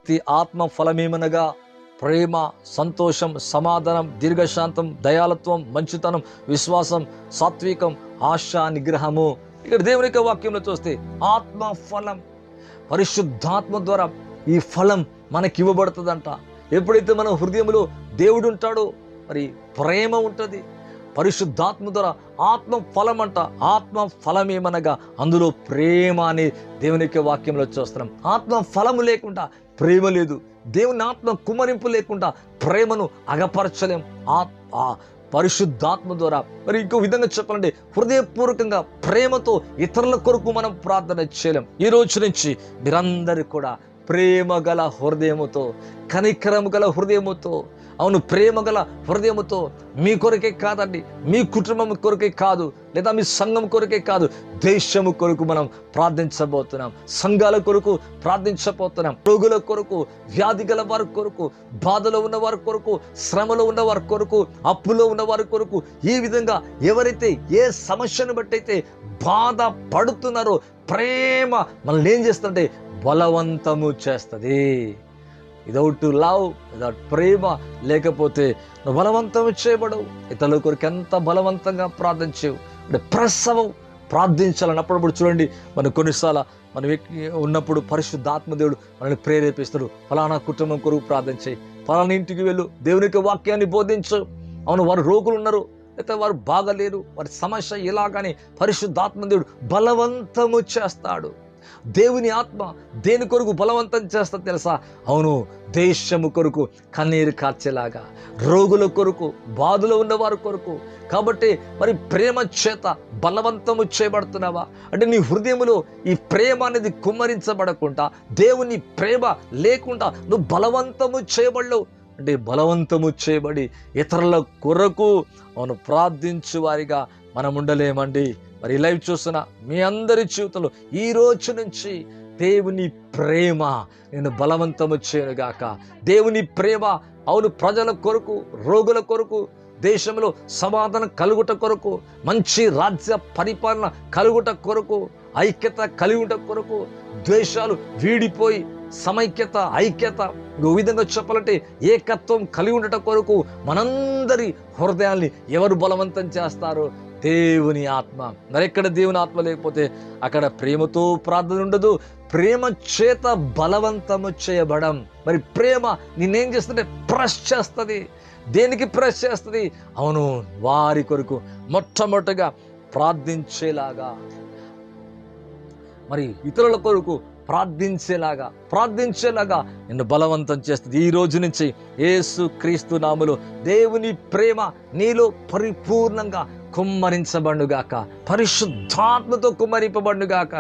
ప్రతి ఆత్మ ఫలమేమనగా ప్రేమ, సంతోషం, సమాధానం, దీర్ఘశాంతం, దయాళత్వం, మంచితనం, విశ్వాసం, సాత్వికం, ఆశ, నిగ్రహము. ఇక్కడ దేవుని యొక్క వాక్యంలో చూస్తే ఆత్మ ఫలం, పరిశుద్ధాత్మ ద్వారా ఈ ఫలం మనకి ఇవ్వబడుతుందంట. ఎప్పుడైతే మన హృదయంలో దేవుడు ఉంటాడో మరి ప్రేమ ఉంటుంది. పరిశుద్ధాత్మ ద్వారా ఆత్మ ఫలం అంట. ఆత్మ ఫలం ఏమనగా అందులో ప్రేమ అనే దేవుని యొక్క వాక్యంలో చూస్తున్నాం. ఆత్మ ఫలము లేకుండా ప్రేమ లేదు. దేవుని ఆత్మ కుమ్మరింపు లేకుండా ప్రేమను అగపరచలేం. పరిశుద్ధాత్మ ద్వారా మరి ఇంకో విధంగా చెప్పాలంటే హృదయపూర్వకంగా ప్రేమతో ఇతరుల కొరకు మనం ప్రార్థన చేయలేం. ఈ రోజు నుంచి మీరందరూ కూడా ప్రేమ గల హృదయముతో, కనికరము గల హృదయముతో, అవును ప్రేమ గల హృదయముతో మీ కొరకే కాదండి, మీ కుటుంబం కొరకే కాదు, లేదా మీ సంఘం కొరకే కాదు, దేశము కొరకు మనం ప్రార్థించబోతున్నాం. సంఘాల కొరకు ప్రార్థించబోతున్నాం. రోగుల కొరకు, వ్యాధి గల వారి కొరకు, బాధలో ఉన్న వారి కొరకు, శ్రమలో ఉన్న వారి కొరకు, అప్పులో ఉన్న వారి కొరకు, ఈ విధంగా ఎవరైతే ఏ సమస్యను బట్టి అయితే బాధ పడుతున్నారో ప్రేమ మనల్ని ఏం చేస్తుంటే బలవంతము చేస్తుంది. విదౌట్ లవ్, విదౌట్ ప్రేమ లేకపోతే నువ్వు బలవంతం చేయబడవు. ఇతరుల కొరకు ఎంత బలవంతంగా ప్రార్థించేవు. అంటే ప్రసవం ప్రార్థించాలన్నప్పుడు చూడండి, మనం కొన్నిసార్లు మనం ఉన్నప్పుడు పరిశుద్ధాత్మదేవుడు మనల్ని ప్రేరేపిస్తాడు. ఫలానా కుటుంబం కొరకు ప్రార్థన చేయి, ఫలానా ఇంటికి వెళ్ళు, దేవుని యొక్క వాక్యాన్ని బోధించు. అవును వారు రోగులు ఉన్నారు, అయితే వారు బాగలేరు, వారి సమస్య ఇలాగానే పరిశుద్ధాత్మదేవుడు బలవంతము చేస్తాడు. దేవుని ఆత్మ దేని కొరకు బలవంతం చేస్తా తెలుసా? అవును దేశము కొరకు కన్నీరు కార్చేలాగా, రోగుల కొరకు, బాధలో ఉన్నవారి కొరకు. కాబట్టి మరి ప్రేమ చేత బలవంతము చేయబడుతున్నావా? అంటే నీ హృదయంలో ఈ ప్రేమ అనేది కుమ్మరించబడకుండా, దేవుని ప్రేమ లేకుండా నువ్వు బలవంతము చేయబడలేవు. అంటే బలవంతము చేయబడి ఇతరుల కొరకు అవును ప్రార్థించు వారిగా మనం ఉండలేమండి. మరి లైవ్ చూస్తున్న మీ అందరి జీవితంలో ఈ రోజు నుంచి దేవుని ప్రేమ నేను బలవంతము చేయనుగాక. దేవుని ప్రేమ అవును ప్రజల కొరకు, రోగుల కొరకు, దేశంలో సమాధానం కలుగుట కొరకు, మంచి రాజ్య పరిపాలన కలుగుట కొరకు, ఐక్యత కలుగుట కొరకు, ద్వేషాలు వీడిపోయి సమైక్యత, ఐక్యత, ఇంకో విధంగా చెప్పాలంటే ఏకత్వం కలిగి ఉండటం కొరకు మనందరి హృదయాల్ని ఎవరు బలవంతం చేస్తారు? దేవుని ఆత్మ. మరి ఎక్కడ దేవుని ఆత్మ లేకపోతే అక్కడ ప్రేమతో ప్రార్థన ఉండదు. ప్రేమ చేత బలవంతము చేయబడం. మరి ప్రేమ నిన్నేం చేస్తుంటే ప్రెస్ చేస్తుంది. దేనికి ప్రెస్ చేస్తుంది? అవును వారి కొరకు మొట్టమొదటిగా ప్రార్థించేలాగా, మరి ఇతరుల కొరకు ప్రార్థించేలాగా నిన్ను బలవంతం చేస్తుంది. ఈ రోజు నుంచి యేసు క్రీస్తు నామములో దేవుని ప్రేమ నీలో పరిపూర్ణంగా కుమ్మరించబడుగాక, పరిశుద్ధాత్మతో కుమ్మరింపబడుగాక.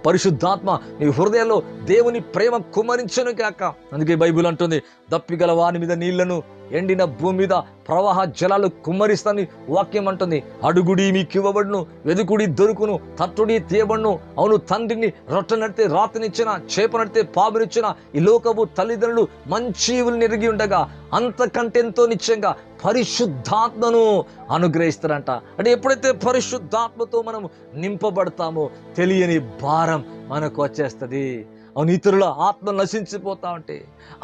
పరిశుద్ధాత్మ నీ హృదయంలో దేవుని ప్రేమ కుమ్మరించను గాక. అందుకే బైబిల్ అంటుంది, దప్పిగల వాని మీద నీళ్లను, ఎండిన భూమి మీద ప్రవాహ జలాలు కుమ్మరిస్తాని వాక్యం అంటుంది. అడుగుడి మీకు ఇవ్వబడును, వెదుకుడి దొరుకును, తట్టుడి తీయబడును. అవును తండ్రిని రొట్టె నడితే రాతనిచ్చిన, చేప నడితే పామునిచ్చిన ఈ లోకపు తల్లిదండ్రులు మంచి ఎరిగి ఉండగా అంతకంటే ఎంతో నిశ్చయంగా పరిశుద్ధాత్మను అనుగ్రహిస్తారంట. అంటే ఎప్పుడైతే పరిశుద్ధాత్మతో మనం నింపబడతామో తెలియని భారం మనకు వచ్చేస్తుంది. అవును ఇతరుల ఆత్మ నశించిపోతా ఉంటే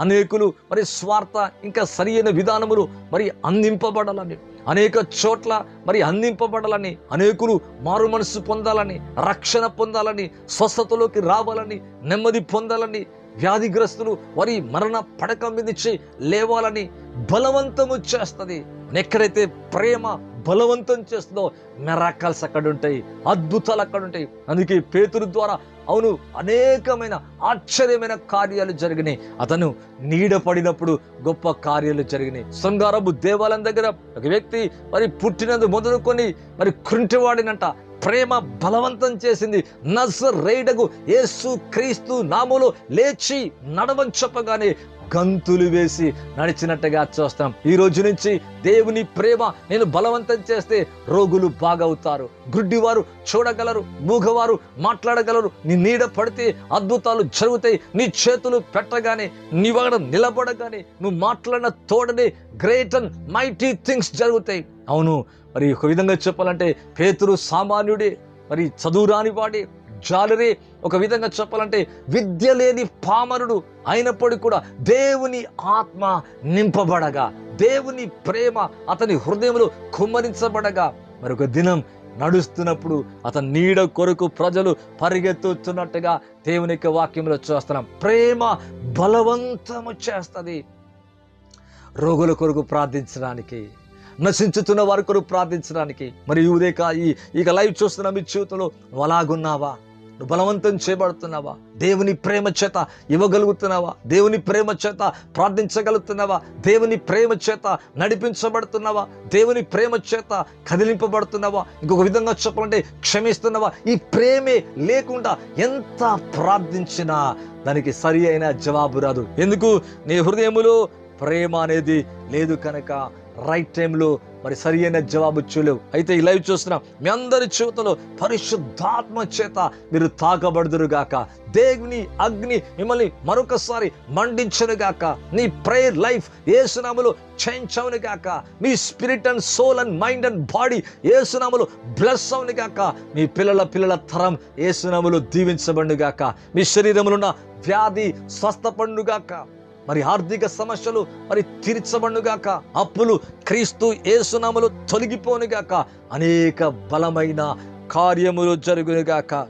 అనేకులు మరి స్వార్థ ఇంకా సరి అయిన విధానములు మరి అందింపబడాలని, అనేక చోట్ల మరి అందింపబడాలని, అనేకులు మారు మనసు పొందాలని, రక్షణ పొందాలని, స్వస్థతలోకి రావాలని, నెమ్మది పొందాలని, వ్యాధిగ్రస్తులు వారి మరణ పడక మీద నుంచి లేవాలని బలవంతము చేస్తుంది. ఎక్కడైతే ప్రేమ బలవంతం చేస్తుందో మిరాకల్స్ అక్కడ ఉంటాయి, అద్భుతాలు అక్కడ ఉంటాయి. అందుకే పేతురు ద్వారా అవును అనేకమైన ఆశ్చర్యమైన కార్యాలు జరిగినాయి. అతను నీడ పడినప్పుడు గొప్ప కార్యాలు జరిగినాయి. శృంగారపు దేవాలయం దగ్గర ఒక వ్యక్తి మరి పుట్టినందు మొదలుకొని మరి కుంటివాడినంట ప్రేమ బలవంతం చేసింది. నజరేయుడగు యేసు క్రీస్తు నామములో లేచి నడవని చెప్పగానే గంతులు వేసి నడిచినట్టుగా చూస్తాం. ఈ రోజు నుంచి దేవుని ప్రేమ నేను బలవంతం చేస్తే రోగులు బాగవుతారు, గుడ్డివారు చూడగలరు, మూగవారు మాట్లాడగలరు. నీ నీడ పడితే అద్భుతాలు జరుగుతాయి. నీ చేతులు పెట్టగానే, నీ వాడ నిలబడగానే, నువ్వు మాట్లాడిన తోడనే గ్రేట్ అండ్ మైటీ థింగ్స్ జరుగుతాయి. అవును మరి ఒక విధంగా చెప్పాలంటే పేతురు సామాన్యుడే, మరి చదువురాని వాడే, జాలరే, ఒక విధంగా చెప్పాలంటే విద్య లేని పామరుడు అయినప్పటికీ కూడా దేవుని ఆత్మ నింపబడగా, దేవుని ప్రేమ అతని హృదయంలో కుమ్మరించబడగా, మరొక దినం నడుస్తున్నప్పుడు అతని నీడ కొరకు ప్రజలు పరిగెత్తుతున్నట్టుగా దేవుని యొక్క వాక్యంలో చూస్తున్నాం. ప్రేమ బలవంతము చేస్తుంది. రోగుల కొరకు ప్రార్థించడానికి, నశించుతున్న వారి కొరకు ప్రార్థించడానికి. మరి ఇక లైవ్ చూస్తున్న మీ జీవితంలో నువ్వు అలాగున్నావా? నువ్వు బలవంతం చేయబడుతున్నావా? దేవుని ప్రేమ చేత ఇవ్వగలుగుతున్నావా? దేవుని ప్రేమ చేత ప్రార్థించగలుగుతున్నావా? దేవుని ప్రేమ చేత నడిపించబడుతున్నావా? దేవుని ప్రేమ చేత కదిలింపబడుతున్నావా? ఇంకొక విధంగా చెప్పాలంటే క్షమిస్తున్నావా? ఈ ప్రేమే లేకుండా ఎంత ప్రార్థించినా దానికి సరి అయిన జవాబు రాదు. ఎందుకు? నీ హృదయములో ప్రేమ అనేది లేదు కనుక రైట్ టైంలో మరి సరి అయిన జవాబు చూలేవు. అయితే ఈ లైవ్ చూస్తున్నా మీ అందరి జీవితంలో పరిశుద్ధాత్మ చేత మీరు తాకబడుదురుగాక. దేవుని అగ్ని మిమ్మల్ని మరొకసారి మండించునుగాక. నీ ప్రేయర్ లైఫ్ యేసునామములో చేంజ్ అవునుగాక. మీ spirit and soul and mind and body యేసునామములో బ్లెస్ అవునుగాక. మీ పిల్లల తరం యేసునామములో దీవించబడునుగాక. మీ శరీరములో ఉన్న వ్యాధి స్వస్థపడునుగాక. మరి ఆర్థిక సమస్యలు మరి తీర్చబడునుగాక. అప్పులు క్రీస్తు యేసునామములో తొలగిపోనుగాక. అనేక బలమైన కార్యములు జరుగునుగాక.